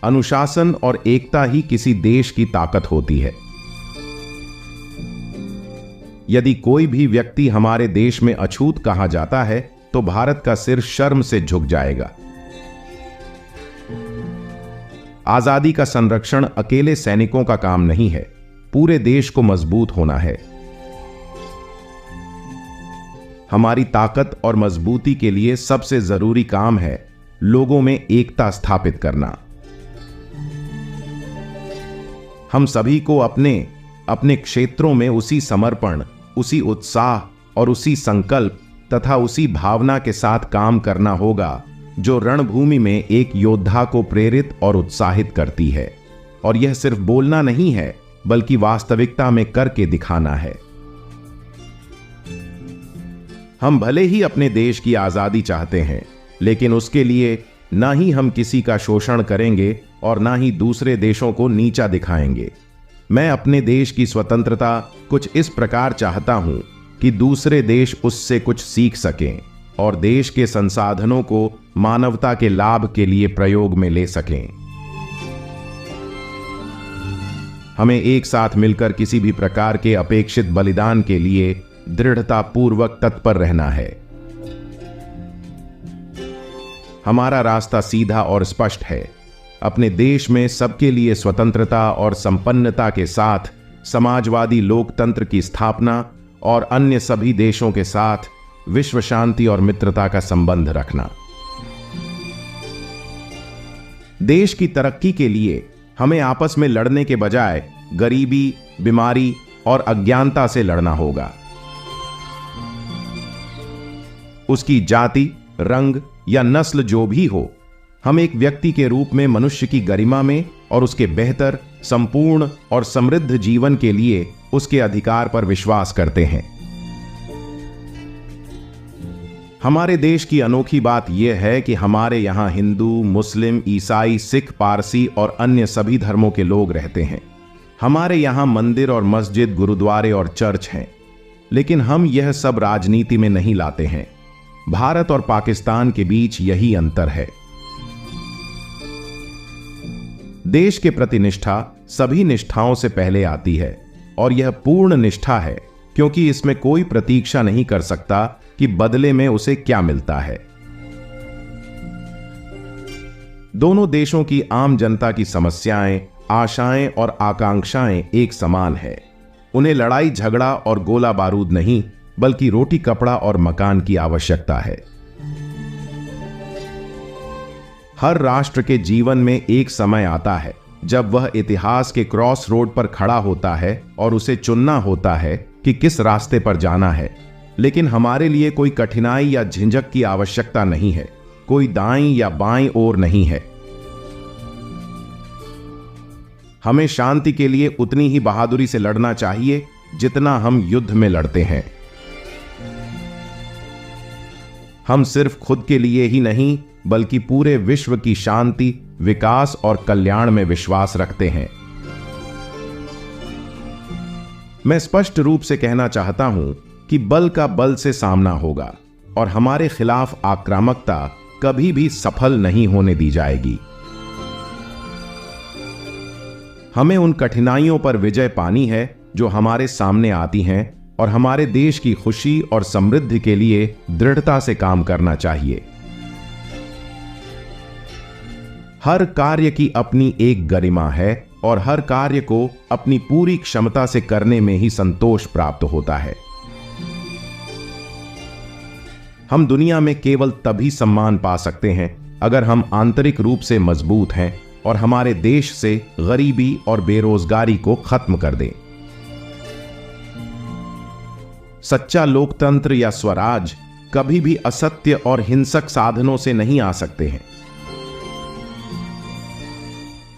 अनुशासन और एकता ही किसी देश की ताकत होती है। यदि कोई भी व्यक्ति हमारे देश में अछूत कहा जाता है तो भारत का सिर शर्म से झुक जाएगा। आजादी का संरक्षण अकेले सैनिकों का काम नहीं है, पूरे देश को मजबूत होना है। हमारी ताकत और मजबूती के लिए सबसे जरूरी काम है लोगों में एकता स्थापित करना। हम सभी को अपने अपने क्षेत्रों में उसी समर्पण, उसी उत्साह और उसी संकल्प तथा उसी भावना के साथ काम करना होगा जो रणभूमि में एक योद्धा को प्रेरित और उत्साहित करती है। और यह सिर्फ बोलना नहीं है बल्कि वास्तविकता में करके दिखाना है। हम भले ही अपने देश की आजादी चाहते हैं, लेकिन उसके लिए ना ही हम किसी का शोषण करेंगे और ना ही दूसरे देशों को नीचा दिखाएंगे। मैं अपने देश की स्वतंत्रता कुछ इस प्रकार चाहता हूं कि दूसरे देश उससे कुछ सीख सकें और देश के संसाधनों को मानवता के लाभ के लिए प्रयोग में ले सकें। हमें एक साथ मिलकर किसी भी प्रकार के अपेक्षित बलिदान के लिए दृढ़तापूर्वक तत्पर रहना है। हमारा रास्ता सीधा और स्पष्ट है। अपने देश में सबके लिए स्वतंत्रता और संपन्नता के साथ समाजवादी लोकतंत्र की स्थापना और अन्य सभी देशों के साथ विश्व शांति और मित्रता का संबंध रखना। देश की तरक्की के लिए हमें आपस में लड़ने के बजाय गरीबी, बीमारी और अज्ञानता से लड़ना होगा। उसकी जाति, रंग या नस्ल जो भी हो, हम एक व्यक्ति के रूप में मनुष्य की गरिमा में और उसके बेहतर, संपूर्ण और समृद्ध जीवन के लिए उसके अधिकार पर विश्वास करते हैं। हमारे देश की अनोखी बात यह है कि हमारे यहां हिंदू, मुस्लिम, ईसाई, सिख, पारसी और अन्य सभी धर्मों के लोग रहते हैं। हमारे यहां मंदिर और मस्जिद, गुरुद्वारे और चर्च हैं। लेकिन हम यह सब राजनीति में नहीं लाते हैं। भारत और पाकिस्तान के बीच यही अंतर है। देश के प्रति निष्ठा सभी निष्ठाओं से पहले आती है और यह पूर्ण निष्ठा है, क्योंकि इसमें कोई प्रतीक्षा नहीं कर सकता कि बदले में उसे क्या मिलता है। दोनों देशों की आम जनता की समस्याएं, आशाएं और आकांक्षाएं एक समान है। उन्हें लड़ाई झगड़ा और गोला बारूद नहीं, बल्कि रोटी कपड़ा और मकान की आवश्यकता है। हर राष्ट्र के जीवन में एक समय आता है जब वह इतिहास के क्रॉस रोड पर खड़ा होता है और उसे चुनना होता है कि किस रास्ते पर जाना है। लेकिन हमारे लिए कोई कठिनाई या झिझक की आवश्यकता नहीं है, कोई दाईं या बाईं ओर नहीं है। हमें शांति के लिए उतनी ही बहादुरी से लड़ना चाहिए जितना हम युद्ध में लड़ते हैं। हम सिर्फ खुद के लिए ही नहीं, बल्कि पूरे विश्व की शांति, विकास और कल्याण में विश्वास रखते हैं। मैं स्पष्ट रूप से कहना चाहता हूं कि बल का बल से सामना होगा और हमारे खिलाफ आक्रामकता कभी भी सफल नहीं होने दी जाएगी। हमें उन कठिनाइयों पर विजय पानी है जो हमारे सामने आती हैं और हमारे देश की खुशी और समृद्धि के लिए दृढ़ता से काम करना चाहिए। हर कार्य की अपनी एक गरिमा है और हर कार्य को अपनी पूरी क्षमता से करने में ही संतोष प्राप्त होता है। हम दुनिया में केवल तभी सम्मान पा सकते हैं अगर हम आंतरिक रूप से मजबूत हैं और हमारे देश से गरीबी और बेरोजगारी को खत्म कर दें। सच्चा लोकतंत्र या स्वराज कभी भी असत्य और हिंसक साधनों से नहीं आ सकते हैं।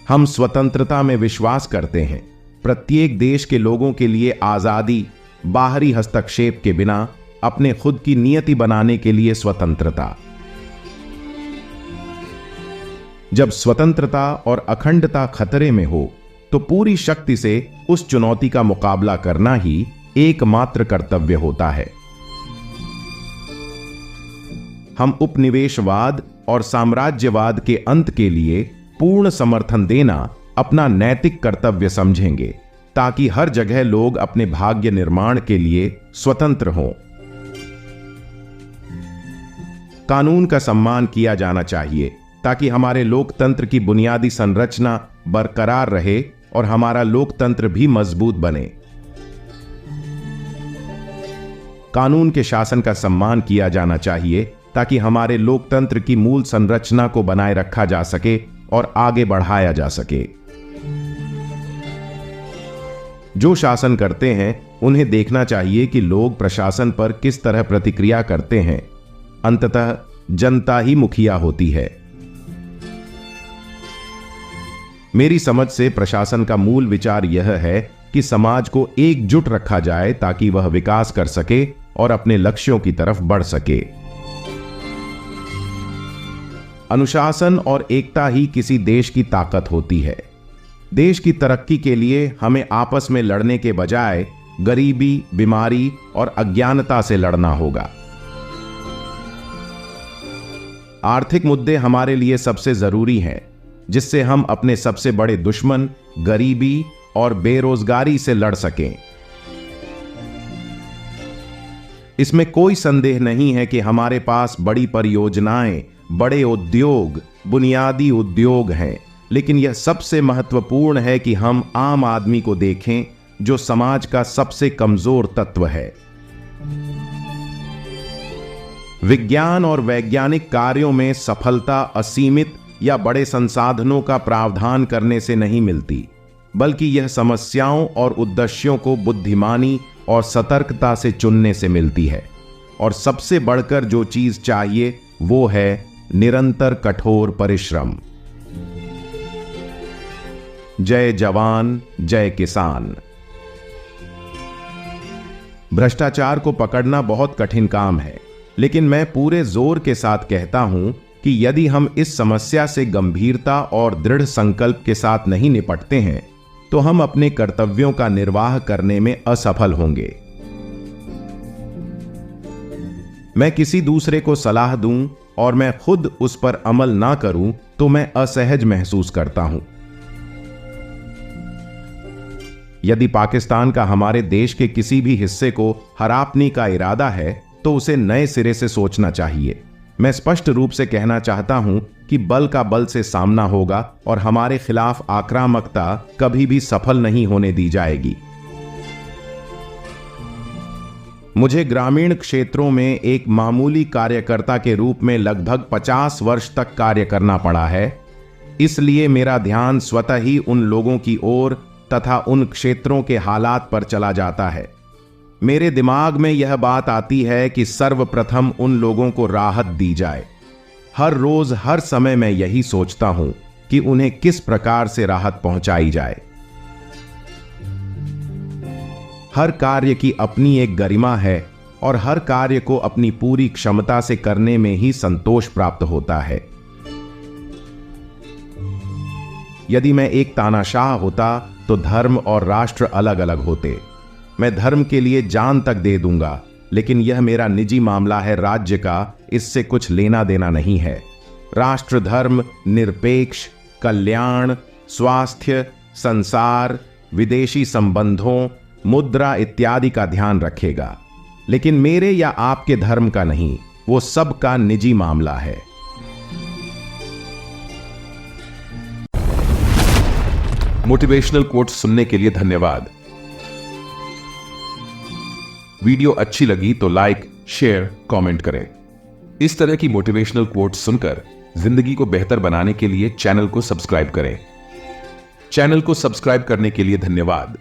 हम स्वतंत्रता में विश्वास करते हैं। प्रत्येक देश के लोगों के लिए आजादी, बाहरी हस्तक्षेप के बिना अपने खुद की नियति बनाने के लिए स्वतंत्रता। जब स्वतंत्रता और अखंडता खतरे में हो तो पूरी शक्ति से उस चुनौती का मुकाबला करना ही एकमात्र कर्तव्य होता है। हम उपनिवेशवाद और साम्राज्यवाद के अंत के लिए पूर्ण समर्थन देना अपना नैतिक कर्तव्य समझेंगे, ताकि हर जगह लोग अपने भाग्य निर्माण के लिए स्वतंत्र हों। कानून का सम्मान किया जाना चाहिए ताकि हमारे लोकतंत्र की बुनियादी संरचना बरकरार रहे और हमारा लोकतंत्र भी मजबूत बने। कानून के शासन का सम्मान किया जाना चाहिए ताकि हमारे लोकतंत्र की मूल संरचना को बनाए रखा जा सके और आगे बढ़ाया जा सके। जो शासन करते हैं उन्हें देखना चाहिए कि लोग प्रशासन पर किस तरह प्रतिक्रिया करते हैं। अंततः जनता ही मुखिया होती है। मेरी समझ से प्रशासन का मूल विचार यह है कि समाज को एकजुट रखा जाए ताकि वह विकास कर सके और अपने लक्ष्यों की तरफ बढ़ सके। अनुशासन और एकता ही किसी देश की ताकत होती है। देश की तरक्की के लिए हमें आपस में लड़ने के बजाय गरीबी, बीमारी और अज्ञानता से लड़ना होगा। आर्थिक मुद्दे हमारे लिए सबसे जरूरी हैं, जिससे हम अपने सबसे बड़े दुश्मन गरीबी और बेरोजगारी से लड़ सकें। इसमें कोई संदेह नहीं है कि हमारे पास बड़ी परियोजनाएं, बड़े उद्योग, बुनियादी उद्योग हैं, लेकिन यह सबसे महत्वपूर्ण है कि हम आम आदमी को देखें, जो समाज का सबसे कमजोर तत्व है। विज्ञान और वैज्ञानिक कार्यों में सफलता असीमित या बड़े संसाधनों का प्रावधान करने से नहीं मिलती, बल्कि यह समस्याओं और उद्देश्यों को बुद्धिमानी और सतर्कता से चुनने से मिलती है। और सबसे बढ़कर जो चीज चाहिए वो है निरंतर कठोर परिश्रम। जय जवान, जय किसान। भ्रष्टाचार को पकड़ना बहुत कठिन काम है, लेकिन मैं पूरे जोर के साथ कहता हूं कि यदि हम इस समस्या से गंभीरता और दृढ़ संकल्प के साथ नहीं निपटते हैं तो हम अपने कर्तव्यों का निर्वाह करने में असफल होंगे। मैं किसी दूसरे को सलाह दूं और मैं खुद उस पर अमल ना करूं तो मैं असहज महसूस करता हूं। यदि पाकिस्तान का हमारे देश के किसी भी हिस्से को हड़पने का इरादा है तो उसे नए सिरे से सोचना चाहिए। मैं स्पष्ट रूप से कहना चाहता हूं कि बल का बल से सामना होगा और हमारे खिलाफ आक्रामकता कभी भी सफल नहीं होने दी जाएगी। मुझे ग्रामीण क्षेत्रों में एक मामूली कार्यकर्ता के रूप में लगभग 50 वर्ष तक कार्य करना पड़ा है, इसलिए मेरा ध्यान स्वतः ही उन लोगों की ओर तथा उन क्षेत्रों के हालात पर चला जाता है। मेरे दिमाग में यह बात आती है कि सर्वप्रथम उन लोगों को राहत दी जाए। हर रोज हर समय मैं यही सोचता हूं कि उन्हें किस प्रकार से राहत पहुंचाई जाए। हर कार्य की अपनी एक गरिमा है और हर कार्य को अपनी पूरी क्षमता से करने में ही संतोष प्राप्त होता है। यदि मैं एक तानाशाह होता तो धर्म और राष्ट्र अलग अलग होते। मैं धर्म के लिए जान तक दे दूंगा, लेकिन यह मेरा निजी मामला है, राज्य का इससे कुछ लेना देना नहीं है। राष्ट्र धर्म निरपेक्ष, कल्याण, स्वास्थ्य, संसार, विदेशी संबंधों, मुद्रा इत्यादि का ध्यान रखेगा, लेकिन मेरे या आपके धर्म का नहीं, वो सबका निजी मामला है। मोटिवेशनल कोट्स सुनने के लिए धन्यवाद। वीडियो अच्छी लगी तो लाइक, शेयर, कमेंट करें। इस तरह की मोटिवेशनल कोट्स सुनकर जिंदगी को बेहतर बनाने के लिए चैनल को सब्सक्राइब करें। चैनल को सब्सक्राइब करने के लिए धन्यवाद।